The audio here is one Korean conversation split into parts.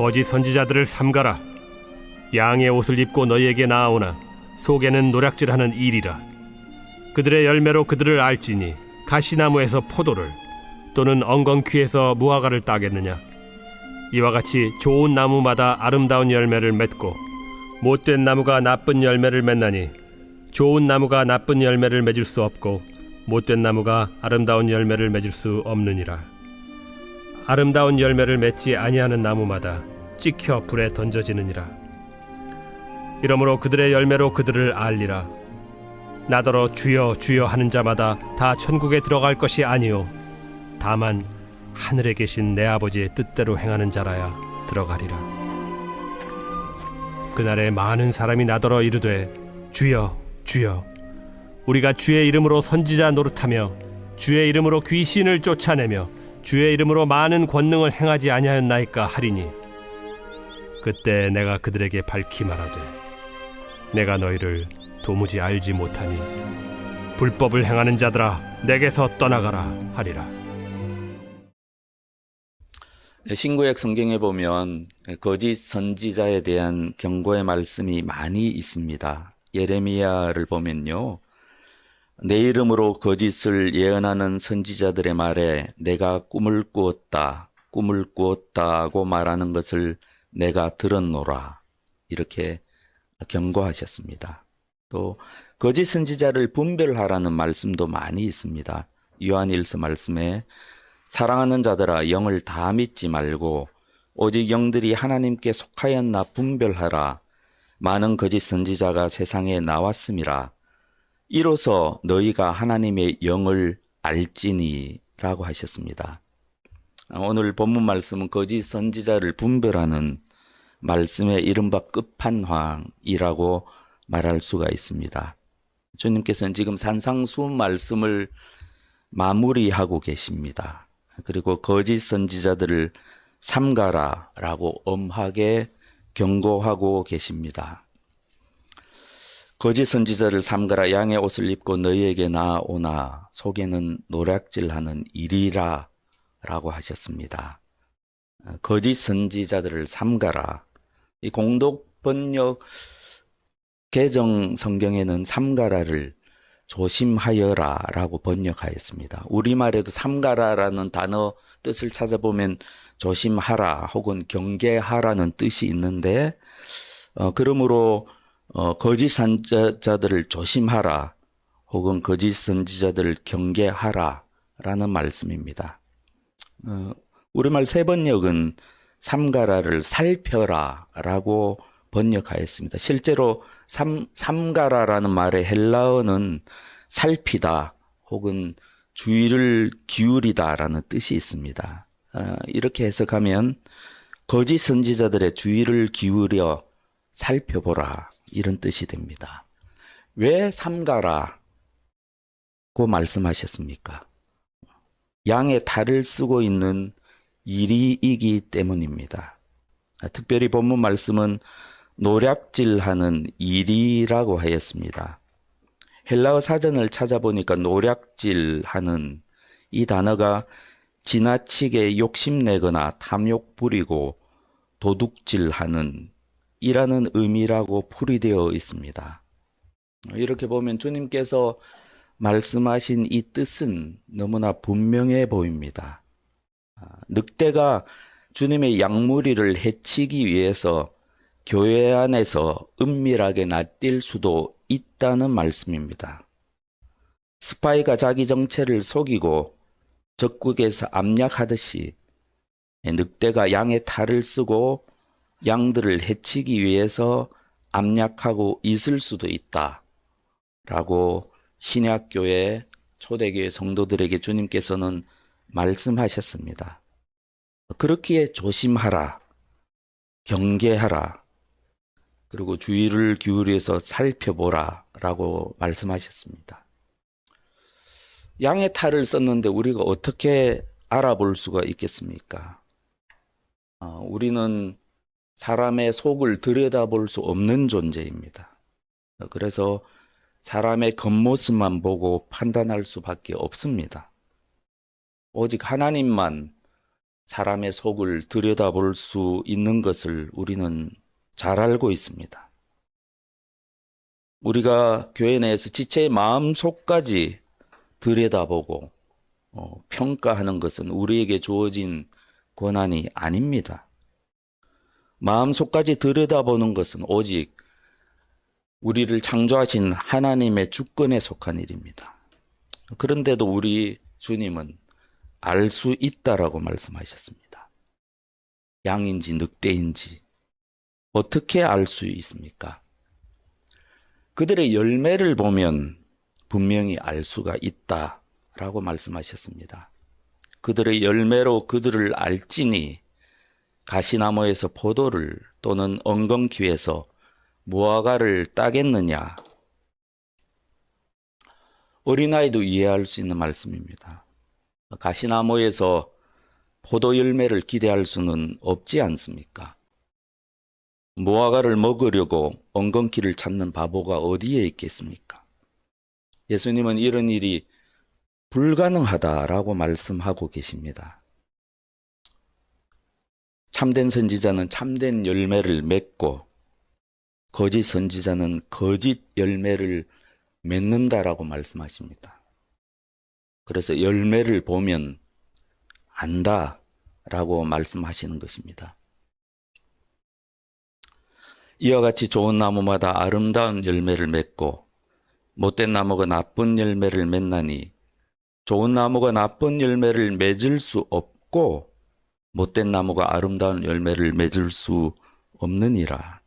거짓 선지자들을 삼가라. 양의 옷을 입고 너희에게 나아오나 속에는 노략질하는 일이라. 그들의 열매로 그들을 알지니 가시나무에서 포도를 또는 엉겅퀴에서 무화과를 따겠느냐. 이와 같이 좋은 나무마다 아름다운 열매를 맺고 못된 나무가 나쁜 열매를 맺나니 좋은 나무가 나쁜 열매를 맺을 수 없고 못된 나무가 아름다운 열매를 맺을 수 없느니라. 아름다운 열매를 맺지 아니하는 나무마다 찍혀 불에 던져지느니라. 이러므로 그들의 열매로 그들을 알리라. 나더러 주여 주여 하는 자마다 다 천국에 들어갈 것이 아니요 다만 하늘에 계신 내 아버지의 뜻대로 행하는 자라야 들어가리라. 그날에 많은 사람이 나더러 이르되 주여 주여 우리가 주의 이름으로 선지자 노릇하며 주의 이름으로 귀신을 쫓아내며 주의 이름으로 많은 권능을 행하지 아니하였나이까 하리니 그때 내가 그들에게 밝히 말하되 내가 너희를 도무지 알지 못하니 불법을 행하는 자들아 내게서 떠나가라 하리라. 신구약 성경에 보면 거짓 선지자에 대한 경고의 말씀이 많이 있습니다. 예레미야를 보면요, 내 이름으로 거짓을 예언하는 선지자들의 말에 내가 꿈을 꾸었다고 말하는 것을 내가 들었노라, 이렇게 경고하셨습니다. 또 거짓 선지자를 분별하라는 말씀도 많이 있습니다. 요한일서 말씀에 사랑하는 자들아 영을 다 믿지 말고 오직 영들이 하나님께 속하였나 분별하라. 많은 거짓 선지자가 세상에 나왔음이라. 이로써 너희가 하나님의 영을 알지니 라고 하셨습니다. 오늘 본문 말씀은 거짓 선지자를 분별하는 말씀의 이른바 끝판왕이라고 말할 수가 있습니다. 주님께서는 지금 산상수훈 말씀을 마무리하고 계십니다. 그리고 거짓 선지자들을 삼가라 라고 엄하게 경고하고 계십니다. 거짓 선지자를 삼가라. 양의 옷을 입고 너희에게 나오나 속에는 노략질하는 일이라 라고 하셨습니다. 거짓 선지자들을 삼가라. 이 공독 번역 개정 성경에는 삼가라를 조심하여라 라고 번역하였습니다. 우리말에도 삼가라라는 단어 뜻을 찾아보면 조심하라 혹은 경계하라는 뜻이 있는데, 그러므로 거짓 선지자들을 조심하라 혹은 거짓 선지자들을 경계하라 라는 말씀입니다. 우리말 새 번역은 삼가라를 살펴라 라고 번역하였습니다. 실제로 삼가라라는 말의 헬라어는 살피다 혹은 주의를 기울이다 라는 뜻이 있습니다. 이렇게 해석하면 거짓 선지자들의 주의를 기울여 살펴보라 이런 뜻이 됩니다. 왜 삼가라고 말씀하셨습니까? 양의 탈을 쓰고 있는 일이기 때문입니다. 특별히 본문 말씀은 노략질하는 일이라고 하였습니다. 헬라어 사전을 찾아보니까 노략질하는 이 단어가 지나치게 욕심내거나 탐욕 부리고 도둑질하는 이라는 의미라고 풀이되어 있습니다. 이렇게 보면 주님께서 말씀하신 이 뜻은 너무나 분명해 보입니다. 늑대가 주님의 양무리를 해치기 위해서 교회 안에서 은밀하게 낯뛸 수도 있다는 말씀입니다. 스파이가 자기 정체를 속이고 적국에서 압력하듯이 늑대가 양의 탈을 쓰고 양들을 해치기 위해서 압력하고 있을 수도 있다라고 신약교회 초대교회 성도들에게 주님께서는 말씀하셨습니다. 그렇기에 조심하라, 경계하라, 그리고 주의를 기울여서 살펴보라 라고 말씀하셨습니다. 양의 탈을 썼는데 우리가 어떻게 알아볼 수가 있겠습니까? 우리는 사람의 속을 들여다볼 수 없는 존재입니다. 그래서 사람의 겉모습만 보고 판단할 수밖에 없습니다. 오직 하나님만 사람의 속을 들여다볼 수 있는 것을 우리는 잘 알고 있습니다. 우리가 교회 내에서 지체의 마음속까지 들여다보고 평가하는 것은 우리에게 주어진 권한이 아닙니다. 마음속까지 들여다보는 것은 오직 우리를 창조하신 하나님의 주권에 속한 일입니다. 그런데도 우리 주님은 알 수 있다라고 말씀하셨습니다. 양인지 늑대인지 어떻게 알 수 있습니까? 그들의 열매를 보면 분명히 알 수가 있다라고 말씀하셨습니다. 그들의 열매로 그들을 알지니 가시나무에서 포도를 또는 엉겅퀴에서 무화과를 따겠느냐. 어린아이도 이해할 수 있는 말씀입니다. 가시나무에서 포도 열매를 기대할 수는 없지 않습니까? 무화과를 먹으려고 엉겅퀴를 찾는 바보가 어디에 있겠습니까? 예수님은 이런 일이 불가능하다라고 말씀하고 계십니다. 참된 선지자는 참된 열매를 맺고 거짓 선지자는 거짓 열매를 맺는다라고 말씀하십니다. 그래서 열매를 보면 안다라고 말씀하시는 것입니다. 이와 같이 좋은 나무마다 아름다운 열매를 맺고 못된 나무가 나쁜 열매를 맺나니 좋은 나무가 나쁜 열매를 맺을 수 없고 못된 나무가 아름다운 열매를 맺을 수 없느니라.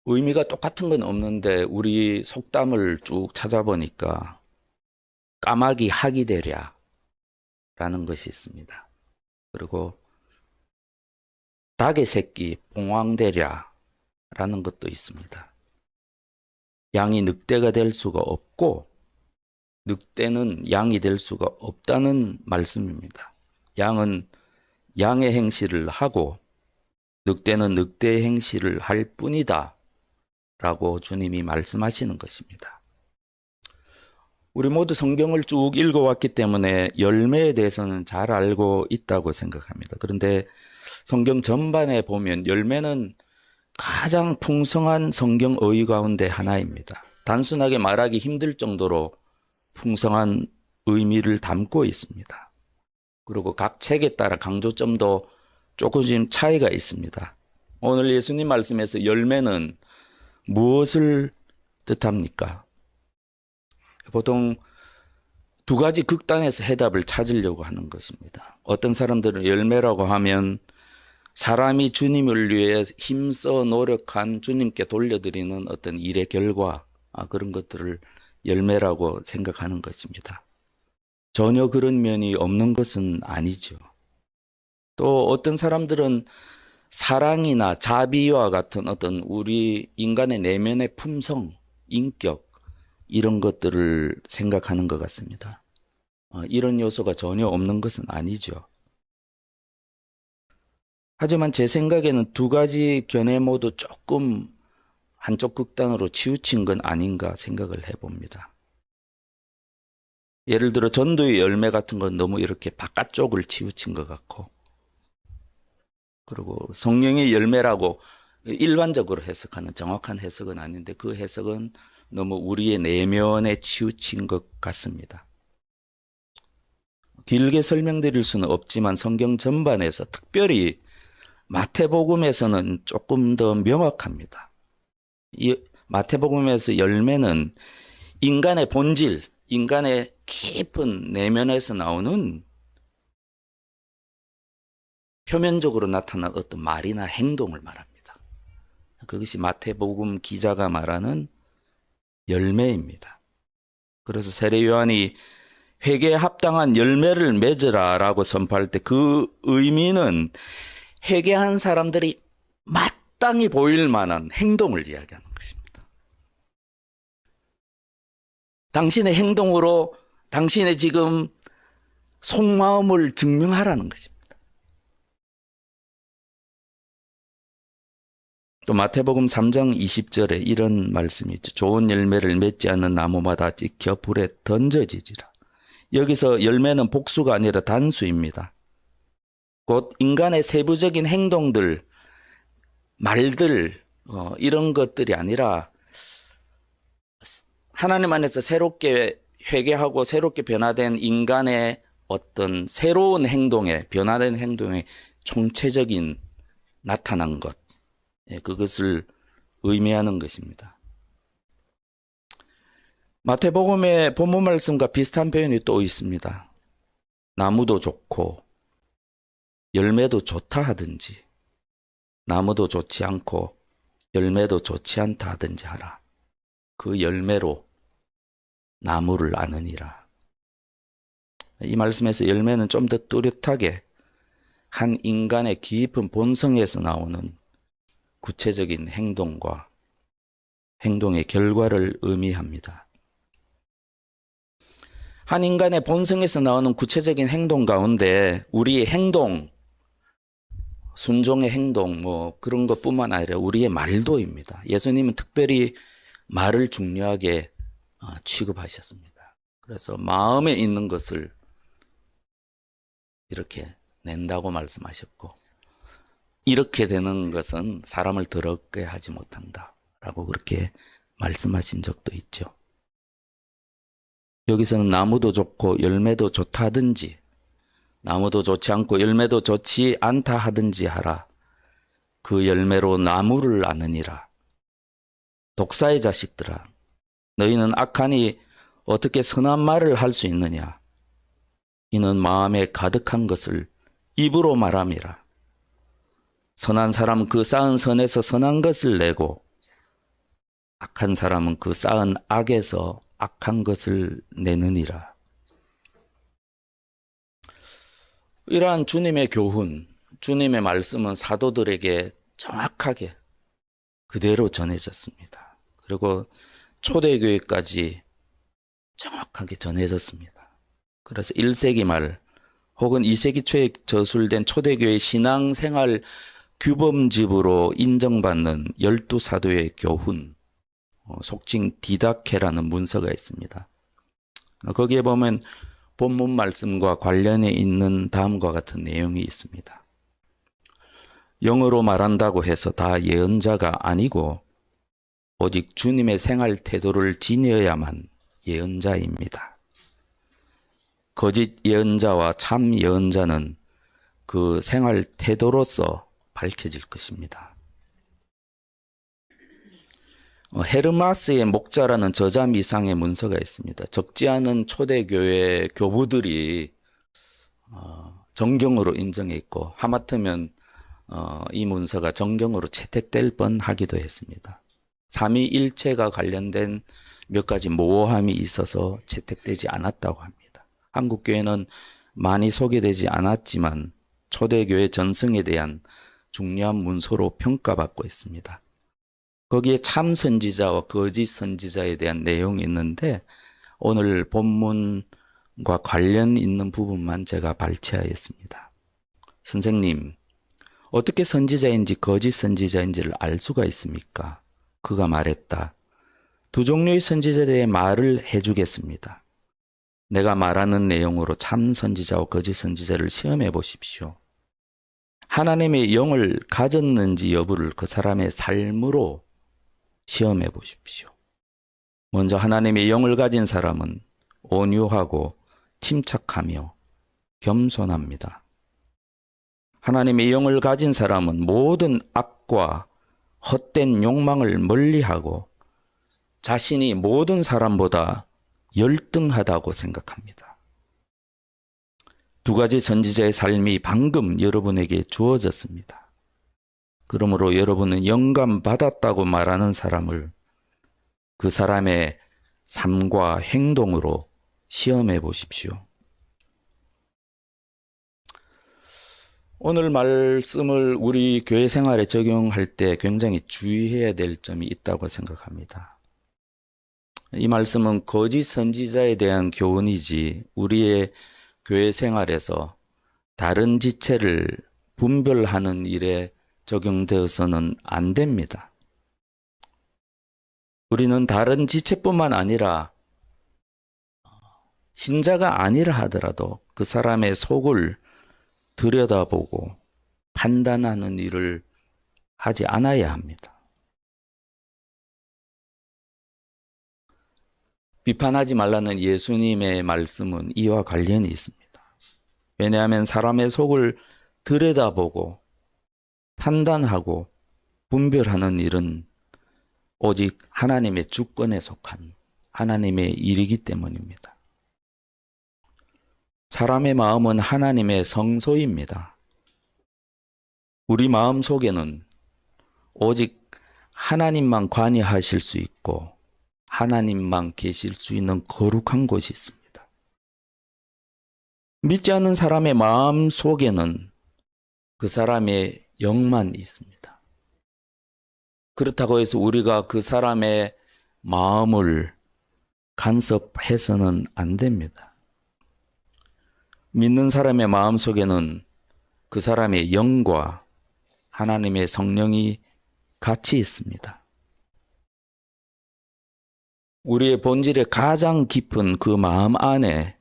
의미가 똑같은 건 없는데 우리 속담을 쭉 찾아보니까 까마귀 학이 되랴 라는 것이 있습니다. 그리고 닭의 새끼 봉황 되랴 라는 것도 있습니다. 양이 늑대가 될 수가 없고 늑대는 양이 될 수가 없다는 말씀입니다. 양은 양의 행실을 하고 늑대는 늑대의 행실을 할 뿐이다 라고 주님이 말씀하시는 것입니다. 우리 모두 성경을 쭉 읽어왔기 때문에 열매에 대해서는 잘 알고 있다고 생각합니다. 그런데 성경 전반에 보면 열매는 가장 풍성한 성경의 가운데 하나입니다. 단순하게 말하기 힘들 정도로 풍성한 의미를 담고 있습니다. 그리고 각 책에 따라 강조점도 조금 차이가 있습니다. 오늘 예수님 말씀에서 열매는 무엇을 뜻합니까? 보통 두 가지 극단에서 해답을 찾으려고 하는 것입니다. 어떤 사람들은 열매라고 하면 사람이 주님을 위해 힘써 노력한 주님께 돌려드리는 어떤 일의 결과, 그런 것들을 열매라고 생각하는 것입니다. 전혀 그런 면이 없는 것은 아니죠. 또 어떤 사람들은 사랑이나 자비와 같은 어떤 우리 인간의 내면의 품성, 인격, 이런 것들을 생각하는 것 같습니다. 이런 요소가 전혀 없는 것은 아니죠. 하지만 제 생각에는 두 가지 견해 모두 조금 한쪽 극단으로 치우친 건 아닌가 생각을 해봅니다. 예를 들어 전도의 열매 같은 건 너무 이렇게 바깥쪽을 치우친 것 같고, 그리고 성령의 열매라고 일반적으로 해석하는 정확한 해석은 아닌데 그 해석은 너무 우리의 내면에 치우친 것 같습니다. 길게 설명드릴 수는 없지만 성경 전반에서 특별히 마태복음에서는 조금 더 명확합니다. 이 마태복음에서 열매는 인간의 본질, 인간의 깊은 내면에서 나오는 표면적으로 나타난 어떤 말이나 행동을 말합니다. 그것이 마태복음 기자가 말하는 열매입니다. 그래서 세례 요한이 회개에 합당한 열매를 맺으라 라고 선포할 때 그 의미는 회개한 사람들이 마땅히 보일 만한 행동을 이야기하는 것입니다. 당신의 행동으로 당신의 지금 속마음을 증명하라는 것입니다. 또 마태복음 3장 20절에 이런 말씀이 있죠. 좋은 열매를 맺지 않는 나무마다 찍혀 불에 던져지리라. 여기서 열매는 복수가 아니라 단수입니다. 곧 인간의 세부적인 행동들, 말들, 이런 것들이 아니라 하나님 안에서 새롭게 회개하고 새롭게 변화된 인간의 어떤 새로운 행동에, 변화된 행동에 총체적인 나타난 것, 그것을 의미하는 것입니다. 마태복음의 본문 말씀과 비슷한 표현이 또 있습니다. 나무도 좋고 열매도 좋다 하든지, 나무도 좋지 않고 열매도 좋지 않다 하든지 하라. 그 열매로 나무를 아느니라. 이 말씀에서 열매는 좀 더 뚜렷하게 한 인간의 깊은 본성에서 나오는 구체적인 행동과 행동의 결과를 의미합니다. 한 인간의 본성에서 나오는 구체적인 행동 가운데 우리의 행동, 순종의 행동, 그런 것뿐만 아니라 우리의 말도입니다. 예수님은 특별히 말을 중요하게 취급하셨습니다. 그래서 마음에 있는 것을 이렇게 낸다고 말씀하셨고, 이렇게 되는 것은 사람을 더럽게 하지 못한다 라고 그렇게 말씀하신 적도 있죠. 여기서는 나무도 좋고 열매도 좋다 하든지, 나무도 좋지 않고 열매도 좋지 않다 하든지 하라. 그 열매로 나무를 아느니라. 독사의 자식들아, 너희는 악하니 어떻게 선한 말을 할 수 있느냐? 이는 마음에 가득한 것을 입으로 말함이라. 선한 사람은 그 쌓은 선에서 선한 것을 내고, 악한 사람은 그 쌓은 악에서 악한 것을 내느니라. 이러한 주님의 교훈, 주님의 말씀은 사도들에게 정확하게 그대로 전해졌습니다. 그리고 초대교회까지 정확하게 전해졌습니다. 그래서 1세기 말 혹은 2세기 초에 저술된 초대교회 신앙생활 규범집으로 인정받는 12사도의 교훈, 속칭 디다케라는 문서가 있습니다. 거기에 보면 본문 말씀과 관련해 있는 다음과 같은 내용이 있습니다. 영어로 말한다고 해서 다 예언자가 아니고 오직 주님의 생활 태도를 지녀야만 예언자입니다. 거짓 예언자와 참 예언자는 그 생활 태도로서 밝혀질 것입니다. 헤르마스의 목자라는 저자미상의 문서가 있습니다. 적지 않은 초대교회 교부들이 정경으로 인정해 있고, 하마터면 이 문서가 정경으로 채택될 뻔하기도 했습니다. 삼위일체가 관련된 몇 가지 모호함이 있어서 채택되지 않았다고 합니다. 한국교회는 많이 소개되지 않았지만 초대교회 전승에 대한 중요한 문서로 평가받고 있습니다. 거기에 참 선지자와 거짓 선지자에 대한 내용이 있는데, 오늘 본문과 관련 있는 부분만 제가 발췌하였습니다. 선생님, 어떻게 선지자인지 거짓 선지자인지를 알 수가 있습니까? 그가 말했다. 두 종류의 선지자에 대해 말을 해주겠습니다. 내가 말하는 내용으로 참 선지자와 거짓 선지자를 시험해 보십시오. 하나님의 영을 가졌는지 여부를 그 사람의 삶으로 시험해 보십시오. 먼저 하나님의 영을 가진 사람은 온유하고 침착하며 겸손합니다. 하나님의 영을 가진 사람은 모든 악과 헛된 욕망을 멀리하고 자신이 모든 사람보다 열등하다고 생각합니다. 두 가지 선지자의 삶이 방금 여러분에게 주어졌습니다. 그러므로 여러분은 영감 받았다고 말하는 사람을 그 사람의 삶과 행동으로 시험해 보십시오. 오늘 말씀을 우리 교회 생활에 적용할 때 굉장히 주의해야 될 점이 있다고 생각합니다. 이 말씀은 거짓 선지자에 대한 교훈이지 우리의 교회 생활에서 다른 지체를 분별하는 일에 적용되어서는 안 됩니다. 우리는 다른 지체뿐만 아니라 신자가 아니라 하더라도 그 사람의 속을 들여다보고 판단하는 일을 하지 않아야 합니다. 비판하지 말라는 예수님의 말씀은 이와 관련이 있습니다. 왜냐하면 사람의 속을 들여다보고 판단하고 분별하는 일은 오직 하나님의 주권에 속한 하나님의 일이기 때문입니다. 사람의 마음은 하나님의 성소입니다. 우리 마음 속에는 오직 하나님만 관여하실 수 있고 하나님만 계실 수 있는 거룩한 곳이 있습니다. 믿지 않는 사람의 마음 속에는 그 사람의 영만 있습니다. 그렇다고 해서 우리가 그 사람의 마음을 간섭해서는 안 됩니다. 믿는 사람의 마음 속에는 그 사람의 영과 하나님의 성령이 같이 있습니다. 우리의 본질의 가장 깊은 그 마음 안에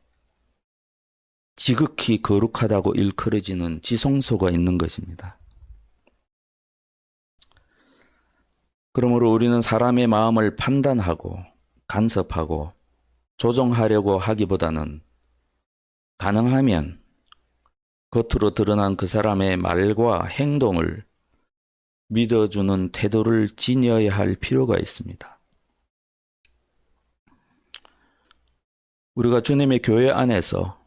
지극히 거룩하다고 일컬어지는 지성소가 있는 것입니다. 그러므로 우리는 사람의 마음을 판단하고 간섭하고 조종하려고 하기보다는 가능하면 겉으로 드러난 그 사람의 말과 행동을 믿어주는 태도를 지녀야 할 필요가 있습니다. 우리가 주님의 교회 안에서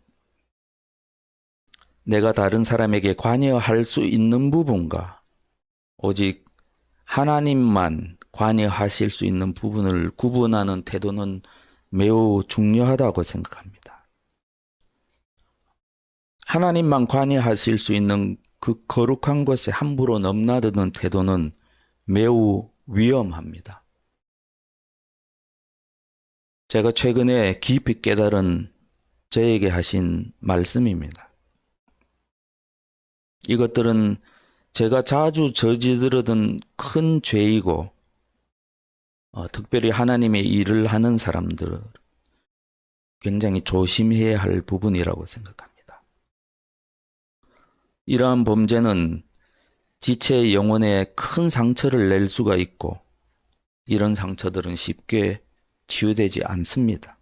내가 다른 사람에게 관여할 수 있는 부분과 오직 하나님만 관여하실 수 있는 부분을 구분하는 태도는 매우 중요하다고 생각합니다. 하나님만 관여하실 수 있는 그 거룩한 곳에 함부로 넘나드는 태도는 매우 위험합니다. 제가 최근에 깊이 깨달은 저에게 하신 말씀입니다. 이것들은 제가 자주 저지르던 큰 죄이고 특별히 하나님의 일을 하는 사람들 굉장히 조심해야 할 부분이라고 생각합니다. 이러한 범죄는 지체의 영혼에 큰 상처를 낼 수가 있고 이런 상처들은 쉽게 치유되지 않습니다.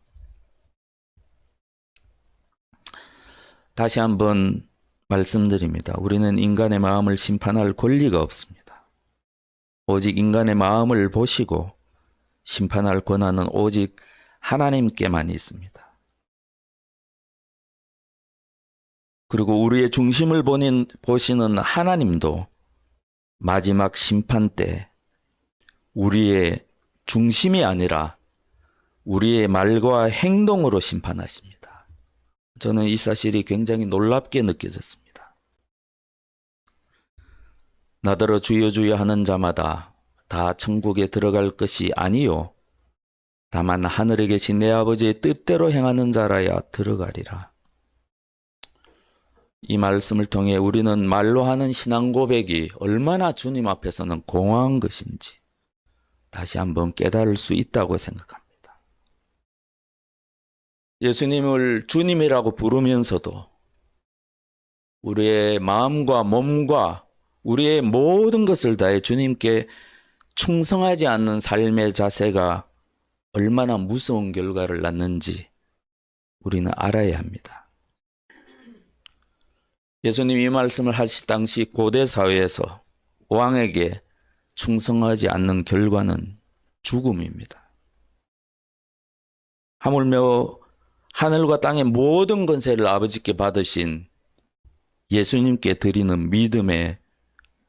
다시 한번 말씀드립니다. 우리는 인간의 마음을 심판할 권리가 없습니다. 오직 인간의 마음을 보시고 심판할 권한은 오직 하나님께만 있습니다. 그리고 우리의 중심을 보시는 하나님도 마지막 심판 때 우리의 중심이 아니라 우리의 말과 행동으로 심판하십니다. 저는 이 사실이 굉장히 놀랍게 느껴졌습니다. 나더러 주여 주여 하는 자마다 다 천국에 들어갈 것이 아니요 다만 하늘에 계신 내 아버지의 뜻대로 행하는 자라야 들어가리라. 이 말씀을 통해 우리는 말로 하는 신앙 고백이 얼마나 주님 앞에서는 공허한 것인지 다시 한번 깨달을 수 있다고 생각합니다. 예수님을 주님이라고 부르면서도 우리의 마음과 몸과 우리의 모든 것을 다해 주님께 충성하지 않는 삶의 자세가 얼마나 무서운 결과를 낳는지 우리는 알아야 합니다. 예수님 이 말씀을 하실 당시 고대 사회에서 왕에게 충성하지 않는 결과는 죽음입니다. 하물며 하늘과 땅의 모든 권세를 아버지께 받으신 예수님께 드리는 믿음의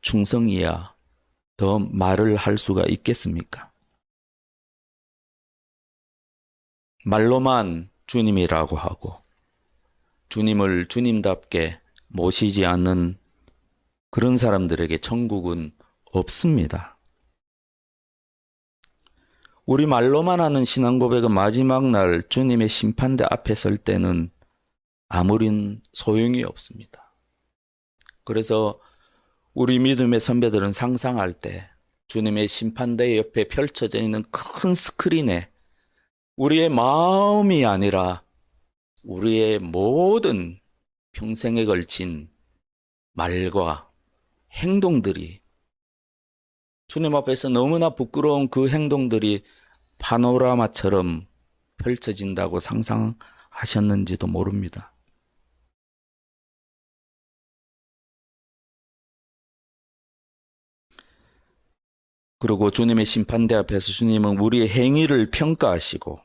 충성이야 더 말을 할 수가 있겠습니까? 말로만 주님이라고 하고 주님을 주님답게 모시지 않는 그런 사람들에게 천국은 없습니다. 우리 말로만 하는 신앙 고백은 마지막 날 주님의 심판대 앞에 설 때는 아무런 소용이 없습니다. 그래서 우리 믿음의 선배들은 상상할 때 주님의 심판대 옆에 펼쳐져 있는 큰 스크린에 우리의 마음이 아니라 우리의 모든 평생에 걸친 말과 행동들이 주님 앞에서 너무나 부끄러운 그 행동들이 파노라마처럼 펼쳐진다고 상상하셨는지도 모릅니다. 그리고 주님의 심판대 앞에서 주님은 우리의 행위를 평가하시고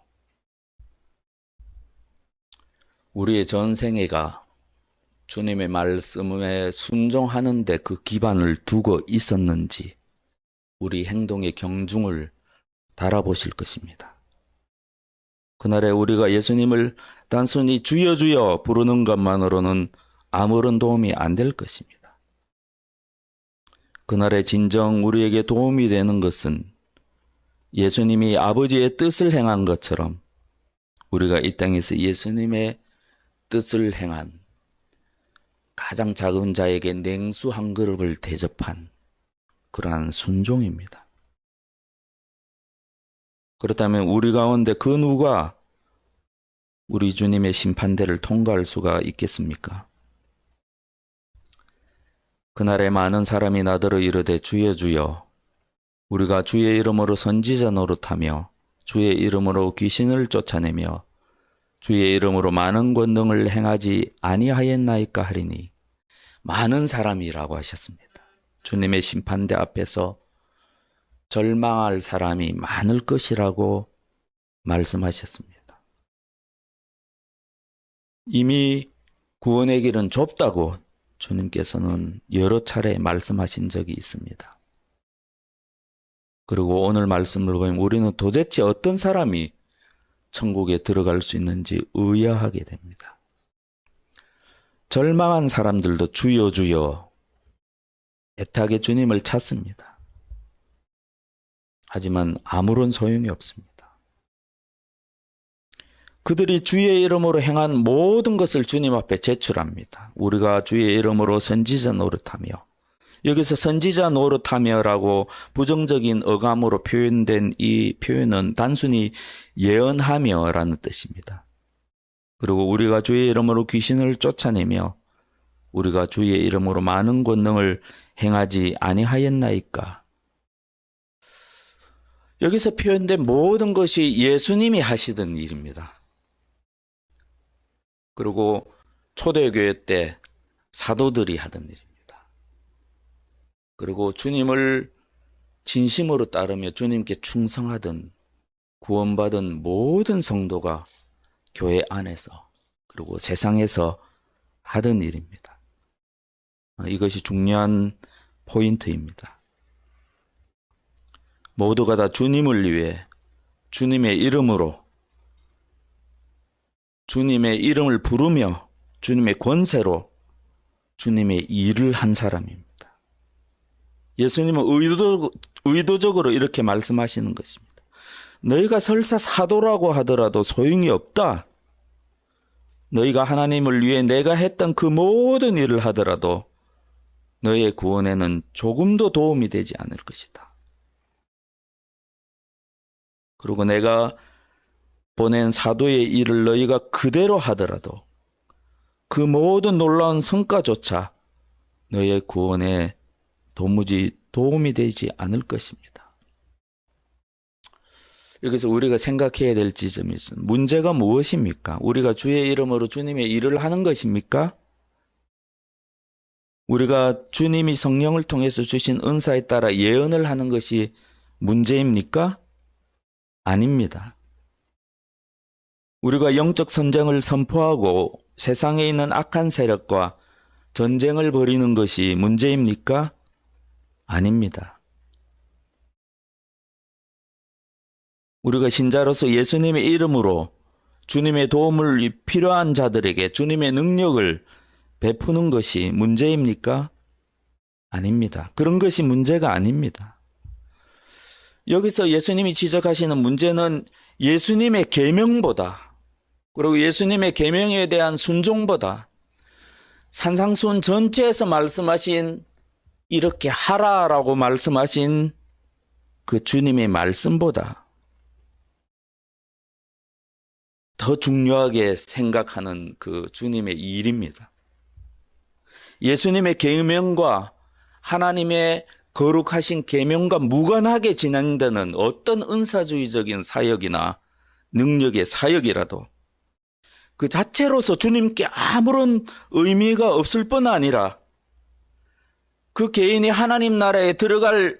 우리의 전생애가 주님의 말씀에 순종하는데 그 기반을 두고 있었는지 우리 행동의 경중을 달아보실 것입니다. 그날에 우리가 예수님을 단순히 주여 주여 부르는 것만으로는 아무런 도움이 안 될 것입니다. 그날에 진정 우리에게 도움이 되는 것은 예수님이 아버지의 뜻을 행한 것처럼 우리가 이 땅에서 예수님의 뜻을 행한 가장 작은 자에게 냉수 한 그릇을 대접한 그러한 순종입니다. 그렇다면 우리 가운데 그 누가 우리 주님의 심판대를 통과할 수가 있겠습니까? 그날에 많은 사람이 나더러 이르되 주여 주여 우리가 주의 이름으로 선지자 노릇하며 주의 이름으로 귀신을 쫓아내며 주의 이름으로 많은 권능을 행하지 아니하였나이까 하리니 많은 사람이라고 하셨습니다. 주님의 심판대 앞에서 절망할 사람이 많을 것이라고 말씀하셨습니다. 이미 구원의 길은 좁다고 주님께서는 여러 차례 말씀하신 적이 있습니다. 그리고 오늘 말씀을 보면 우리는 도대체 어떤 사람이 천국에 들어갈 수 있는지 의아하게 됩니다. 절망한 사람들도 주여 주여 애타게 주님을 찾습니다. 하지만 아무런 소용이 없습니다. 그들이 주의 이름으로 행한 모든 것을 주님 앞에 제출합니다. 우리가 주의 이름으로 선지자 노릇하며, 여기서 선지자 노릇하며라고 부정적인 어감으로 표현된 이 표현은 단순히 예언하며라는 뜻입니다. 그리고 우리가 주의 이름으로 귀신을 쫓아내며 우리가 주의 이름으로 많은 권능을 행하지 아니하였나이까. 여기서 표현된 모든 것이 예수님이 하시던 일입니다. 그리고 초대교회 때 사도들이 하던 일입니다. 그리고 주님을 진심으로 따르며 주님께 충성하던 구원받은 모든 성도가 교회 안에서 그리고 세상에서 하던 일입니다. 이것이 중요한 포인트입니다. 모두가 다 주님을 위해 주님의 이름으로 주님의 이름을 부르며 주님의 권세로 주님의 일을 한 사람입니다. 예수님은 의도적으로 이렇게 말씀하시는 것입니다. 너희가 설사 사도라고 하더라도 소용이 없다. 너희가 하나님을 위해 내가 했던 그 모든 일을 하더라도 너희의 구원에는 조금도 도움이 되지 않을 것이다. 그리고 내가 보낸 사도의 일을 너희가 그대로 하더라도 그 모든 놀라운 성과조차 너희의 구원에 도무지 도움이 되지 않을 것입니다. 여기서 우리가 생각해야 될 지점이 있습니다. 문제가 무엇입니까? 우리가 주의 이름으로 주님의 일을 하는 것입니까? 우리가 주님이 성령을 통해서 주신 은사에 따라 예언을 하는 것이 문제입니까? 아닙니다. 우리가 영적 선정을 선포하고 세상에 있는 악한 세력과 전쟁을 벌이는 것이 문제입니까? 아닙니다. 우리가 신자로서 예수님의 이름으로 주님의 도움을 필요한 자들에게 주님의 능력을 베푸는 것이 문제입니까? 아닙니다. 그런 것이 문제가 아닙니다. 여기서 예수님이 지적하시는 문제는 예수님의 계명보다 그리고 예수님의 계명에 대한 순종보다 산상수훈 전체에서 말씀하신 이렇게 하라라고 말씀하신 그 주님의 말씀보다 더 중요하게 생각하는 그 주님의 일입니다. 예수님의 계명과 하나님의 거룩하신 계명과 무관하게 진행되는 어떤 은사주의적인 사역이나 능력의 사역이라도 그 자체로서 주님께 아무런 의미가 없을 뿐 아니라 그 개인이 하나님 나라에 들어갈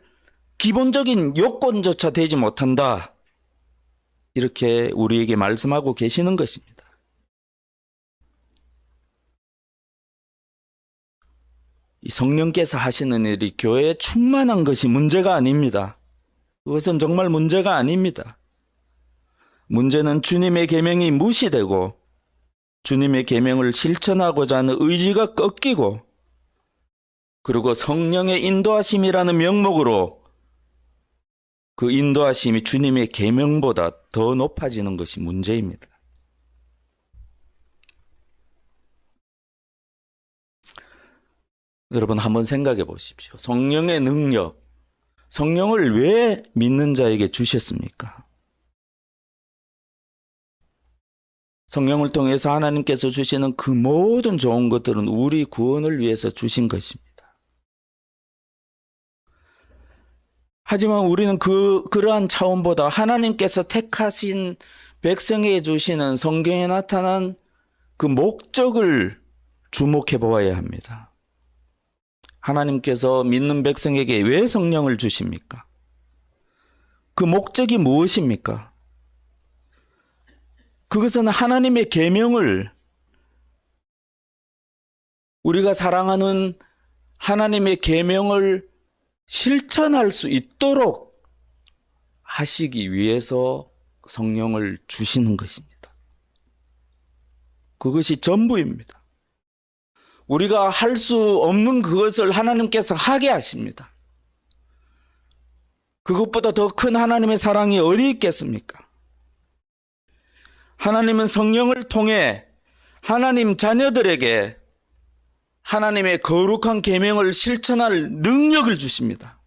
기본적인 요건조차 되지 못한다. 이렇게 우리에게 말씀하고 계시는 것입니다. 이 성령께서 하시는 일이 교회에 충만한 것이 문제가 아닙니다. 그것은 정말 문제가 아닙니다. 문제는 주님의 계명이 무시되고 주님의 계명을 실천하고자 하는 의지가 꺾이고 그리고 성령의 인도하심이라는 명목으로 그 인도하심이 주님의 계명보다 더 높아지는 것이 문제입니다. 여러분 한번 생각해 보십시오. 성령의 능력, 성령을 왜 믿는 자에게 주셨습니까? 성령을 통해서 하나님께서 주시는 그 모든 좋은 것들은 우리 구원을 위해서 주신 것입니다. 하지만 우리는 그러한 차원보다 하나님께서 택하신 백성에게 주시는 성경에 나타난 그 목적을 주목해 보아야 합니다. 하나님께서 믿는 백성에게 왜 성령을 주십니까? 그 목적이 무엇입니까? 그것은 하나님의 계명을 우리가 사랑하는 하나님의 계명을 실천할 수 있도록 하시기 위해서 성령을 주시는 것입니다. 그것이 전부입니다. 우리가 할 수 없는 그것을 하나님께서 하게 하십니다. 그것보다 더 큰 하나님의 사랑이 어디 있겠습니까? 하나님은 성령을 통해 하나님 자녀들에게 하나님의 거룩한 계명을 실천할 능력을 주십니다.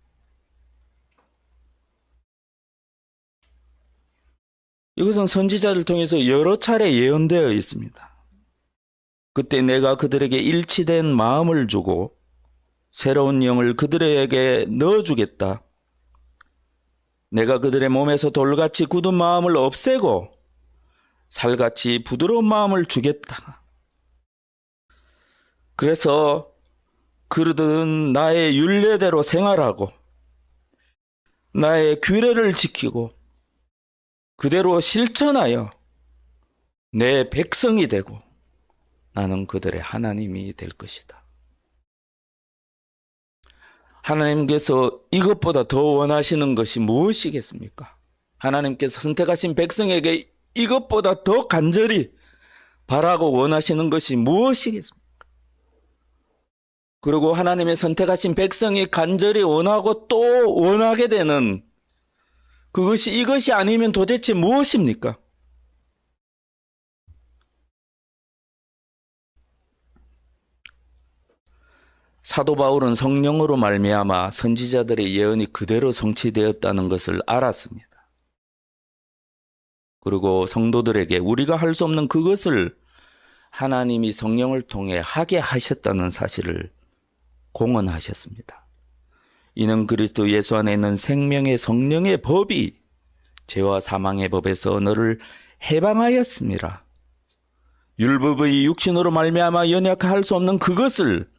이것은 선지자를 통해서 여러 차례 예언되어 있습니다. 그때 내가 그들에게 일치된 마음을 주고 새로운 영을 그들에게 넣어주겠다. 내가 그들의 몸에서 돌같이 굳은 마음을 없애고 살같이 부드러운 마음을 주겠다. 그래서 그들은 나의 율례대로 생활하고 나의 규례를 지키고 그대로 실천하여 내 백성이 되고 나는 그들의 하나님이 될 것이다. 하나님께서 이것보다 더 원하시는 것이 무엇이겠습니까? 하나님께서 선택하신 백성에게 이것보다 더 간절히 바라고 원하시는 것이 무엇이겠습니까? 그리고 하나님의 선택하신 백성이 간절히 원하고 또 원하게 되는 그것이 이것이 아니면 도대체 무엇입니까? 사도 바울은 성령으로 말미암아 선지자들의 예언이 그대로 성취되었다는 것을 알았습니다. 그리고 성도들에게 우리가 할 수 없는 그것을 하나님이 성령을 통해 하게 하셨다는 사실을 공언하셨습니다. 이는 그리스도 예수 안에 있는 생명의 성령의 법이 죄와 사망의 법에서 너를 해방하였습니다. 율법의 육신으로 말미암아 연약할 수 없는 그것을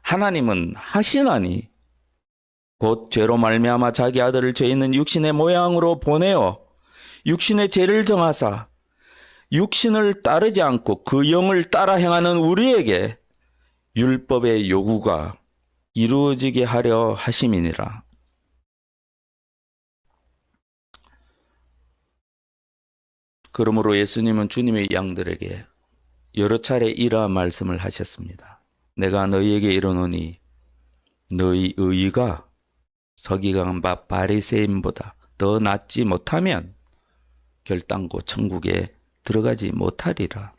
하나님은 하시나니 곧 죄로 말미암아 자기 아들을 죄 있는 육신의 모양으로 보내어 육신의 죄를 정하사 육신을 따르지 않고 그 영을 따라 행하는 우리에게 율법의 요구가 이루어지게 하려 하심이니라. 그러므로 예수님은 주님의 양들에게 여러 차례 이러한 말씀을 하셨습니다. 내가 너희에게 이르노니 너희 의의가 서기관 바리새인보다 더 낫지 못하면 결단코 천국에 들어가지 못하리라.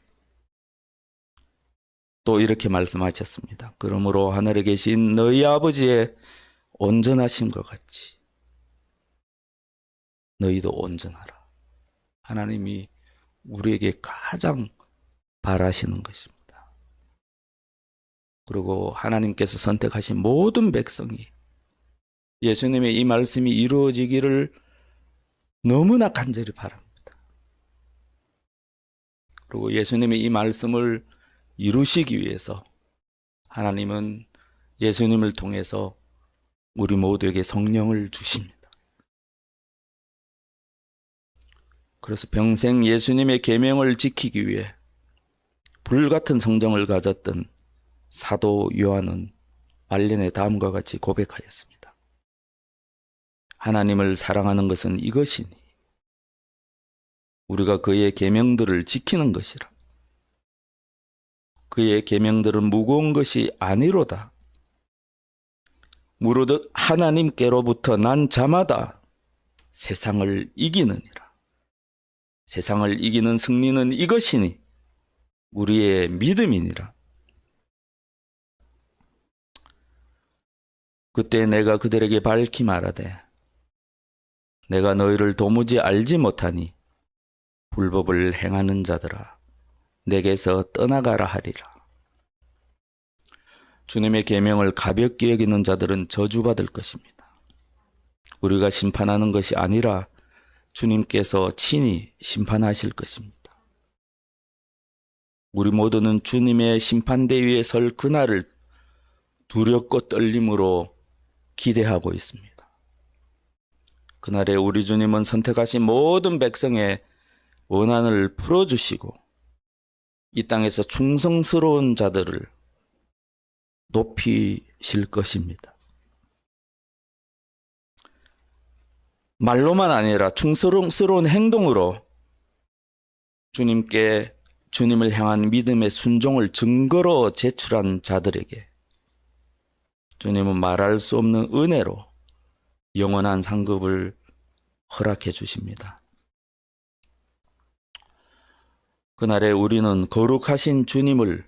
또 이렇게 말씀하셨습니다. 그러므로 하늘에 계신 너희 아버지의 온전하신 것 같이 너희도 온전하라. 하나님이 우리에게 가장 바라시는 것입니다. 그리고 하나님께서 선택하신 모든 백성이 예수님의 이 말씀이 이루어지기를 너무나 간절히 바랍니다. 그리고 예수님의 이 말씀을 이루시기 위해서 하나님은 예수님을 통해서 우리 모두에게 성령을 주십니다. 그래서 평생 예수님의 계명을 지키기 위해 불같은 성정을 가졌던 사도 요한은 말년에 다음과 같이 고백하였습니다. 하나님을 사랑하는 것은 이것이니 우리가 그의 계명들을 지키는 것이라. 그의 계명들은 무거운 것이 아니로다. 무릇 하나님께로부터 난 자마다 세상을 이기느니라. 세상을 이기는 승리는 이것이니 우리의 믿음이니라. 그때 내가 그들에게 밝히 말하되 내가 너희를 도무지 알지 못하니 불법을 행하는 자들아 내게서 떠나가라 하리라. 주님의 계명을 가볍게 여기는 자들은 저주받을 것입니다. 우리가 심판하는 것이 아니라 주님께서 친히 심판하실 것입니다. 우리 모두는 주님의 심판대 위에 설 그날을 두렵고 떨림으로 기대하고 있습니다. 그날에 우리 주님은 선택하신 모든 백성의 원한을 풀어주시고 이 땅에서 충성스러운 자들을 높이실 것입니다. 말로만 아니라 충성스러운 행동으로 주님을 향한 믿음의 순종을 증거로 제출한 자들에게 주님은 말할 수 없는 은혜로 영원한 상급을 허락해 주십니다. 그날에 우리는 거룩하신 주님을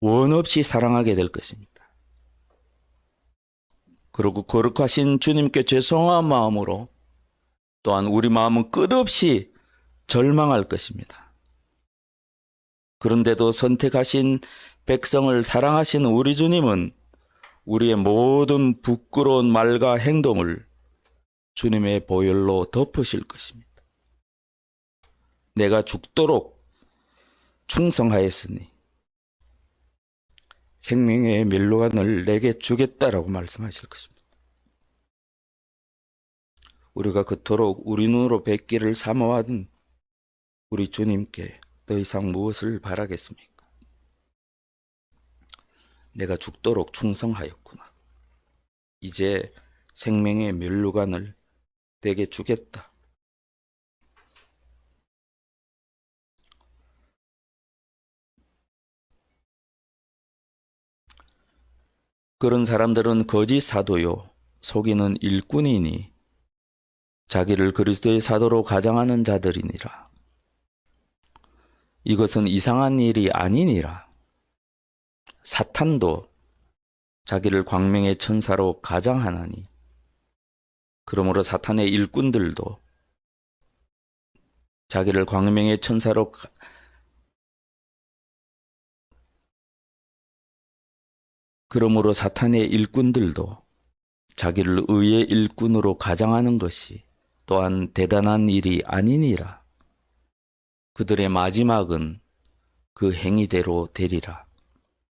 원없이 사랑하게 될 것입니다. 그리고 거룩하신 주님께 죄송한 마음으로 또한 우리 마음은 끝없이 절망할 것입니다. 그런데도 선택하신 백성을 사랑하시는 우리 주님은 우리의 모든 부끄러운 말과 행동을 주님의 보혈로 덮으실 것입니다. 내가 죽도록 충성하였으니 생명의 멸류관을 내게 주겠다라고 말씀하실 것입니다. 우리가 그토록 우리 눈으로 뵙기를 사모하던 우리 주님께 더 이상 무엇을 바라겠습니까? 내가 죽도록 충성하였구나. 이제 생명의 멸류관을 내게 주겠다. 그런 사람들은 거짓 사도요 속이는 일꾼이니 자기를 그리스도의 사도로 가장하는 자들이니라. 이것은 이상한 일이 아니니라. 사탄도 자기를 광명의 천사로 가장하나니 그러므로 사탄의 일꾼들도 자기를 광명의 천사로 그러므로 사탄의 일꾼들도 자기를 의의 일꾼으로 가장하는 것이 또한 대단한 일이 아니니라. 그들의 마지막은 그 행위대로 되리라.